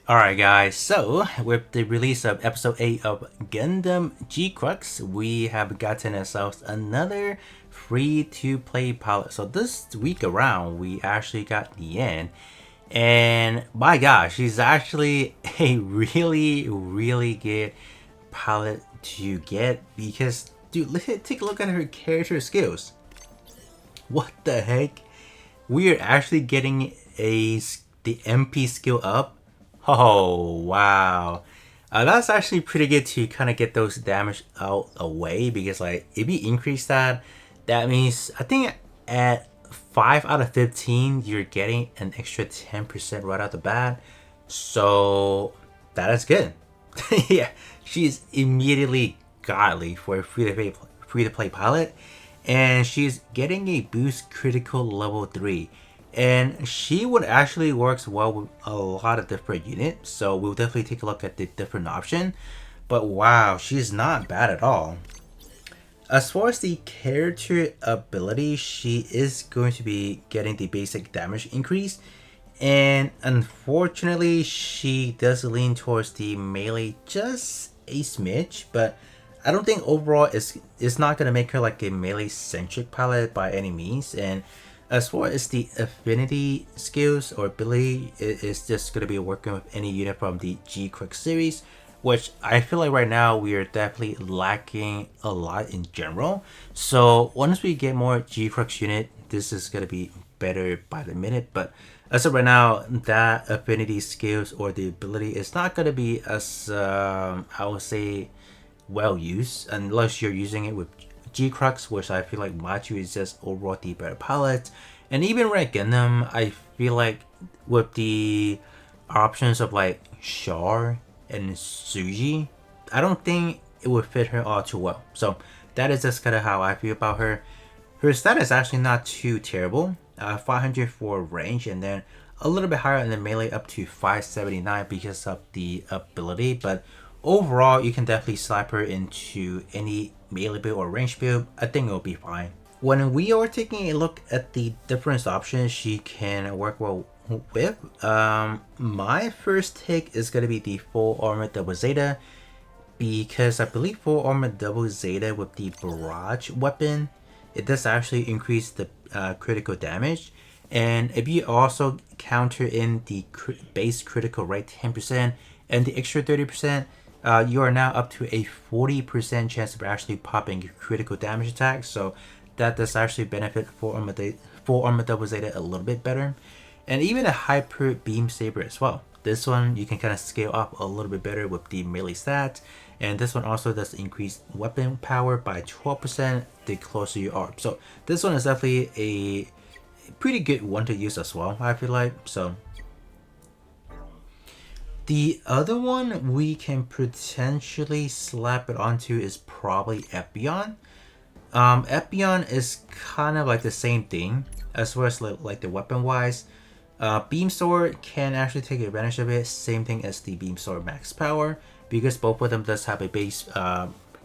Alright guys, so with the release of episode 8 of Gundam G-Crux, we have gotten ourselves another free-to-play pilot. So this week around, we actually got Nyann, and my gosh, she's actually a really good pilot to get because, dude, take a look at her character skills. What the heck? We are actually getting the MP skill up. Oh wow, that's actually pretty good to kind of get those damage out away because like if you increase that, that means I think at 5 out of 15 you're getting an extra 10% right out the bat. So that is good. Yeah, she's immediately godly for a free to play pilot, and she's getting a boost critical level 3, and she would actually works well with a lot of different units, so we'll definitely take a look at the different option. But wow, she's not bad at all. As far as the character ability, she is going to be getting the basic damage increase, and unfortunately she does lean towards the melee just a smidge, but I don't think overall it's not gonna make her like a melee centric pilot by any means. And as far as the affinity skills or ability, it is just gonna be working with any unit from the G-Quick series, which I feel like right now we are definitely lacking a lot in general. So once we get more G-Crux unit, this is gonna be better by the minute. But as of right now, that affinity skills or the ability is not gonna be as I would say well used unless you're using it with G-Crux, which I feel like Machu is just overall the better palette. And even Red Gundam, I feel like with the options of like Char and Suji, I don't think it would fit her all too well. So that is just kind of how I feel about her. Her stat is actually not too terrible. 500 for range, and then a little bit higher in the melee up to 579 because of the ability. But overall, you can definitely slap her into any melee build or range build. I think it'll be fine. When we are taking a look at the different options she can work well with, my first take is going to be the full armor double zeta, because I believe full armor double zeta with the barrage weapon, it does actually increase the critical damage. And if you also counter in the base critical rate 10% and the extra 30%, you are now up to a 40% chance of actually popping your critical damage attack. So that does actually benefit full armor double zeta a little bit better. And even a hyper beam saber as well. This one you can kind of scale up a little bit better with the melee stats. And this one also does increase weapon power by 12% the closer you are. So this one is definitely a pretty good one to use as well, I feel like. So the other one we can potentially slap it onto is probably Epion. Epion is kind of like the same thing as far as like the weapon wise. Beam Sword can actually take advantage of it, same thing as the Beam Sword max power, because both of them does have a base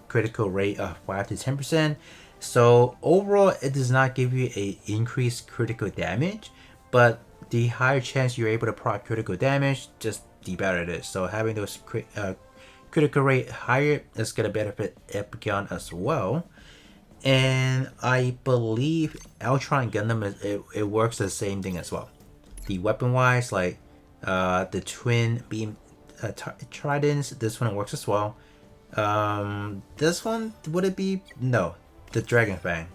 critical rate of 5 to 10%. So overall, it does not give you a increased critical damage, but the higher chance you're able to proc critical damage, just the better it is. So having those critical rate higher is gonna benefit Epion as well. And I believe Ultron Gundam it works the same thing as well. The weapon wise, like the twin beam tridents, this one works as well. This one, would it be? No, the Dragon Fang.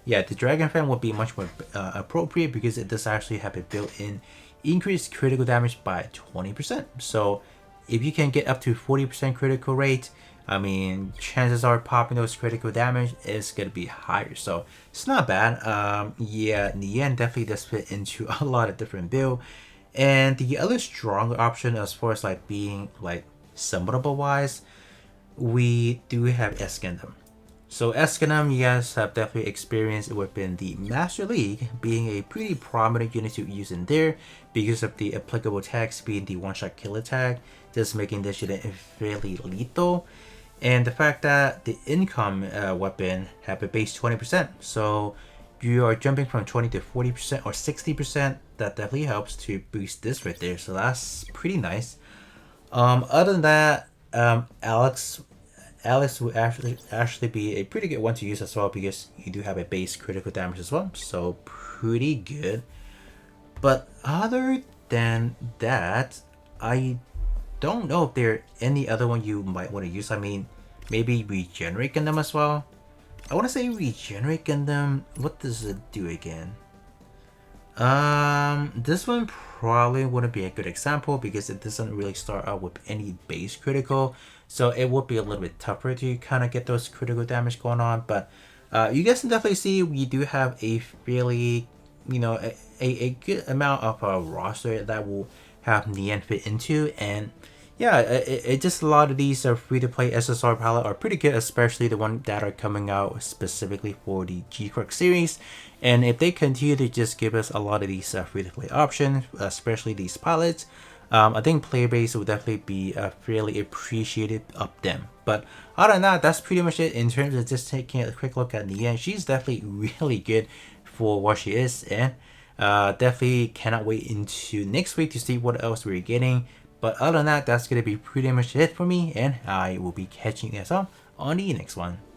Yeah, the Dragon Fang would be much more appropriate because it does actually have a built-in increased critical damage by 20%. So if you can get up to 40% critical rate, I mean, chances are popping those critical damage is gonna be higher. So it's not bad. Yeah, Nyann definitely does fit into a lot of different build. And the other stronger option as far as like being like summonable wise, we do have S Gundam. So S Gundam, you guys have definitely experienced within the Master League being a pretty prominent unit to use in there because of the applicable tags being the one-shot killer tag, just making this unit fairly lethal. And the fact that the income weapon have a base 20%, so you are jumping from 20 to 40% or 60%, that definitely helps to boost this right there. So that's pretty nice. Other than that, Alex would actually be a pretty good one to use as well because you do have a base critical damage as well, so pretty good. But other than that, I don't know if there are any other one you might want to use. I mean, maybe regenerate Gundam as well. I want to say regenerate Gundam. What does it do again? This one probably wouldn't be a good example because it doesn't really start out with any base critical, so it would be a little bit tougher to kind of get those critical damage going on. But you guys can definitely see we do have a fairly, a good amount of a roster that will have Nyann fit into, and yeah, it just a lot of these are free to play SSR palette are pretty good, especially the one that are coming out specifically for the G-Crux series. And if they continue to just give us a lot of these free to play options, especially these palettes, I think player base will definitely be fairly appreciative of them. But other than that, that's pretty much it in terms of just taking a quick look at Nyann. She's definitely really good for what she is, and definitely cannot wait into next week to see what else we're getting. But other than that, that's going to be pretty much it for me, and I will be catching you guys up on the next one.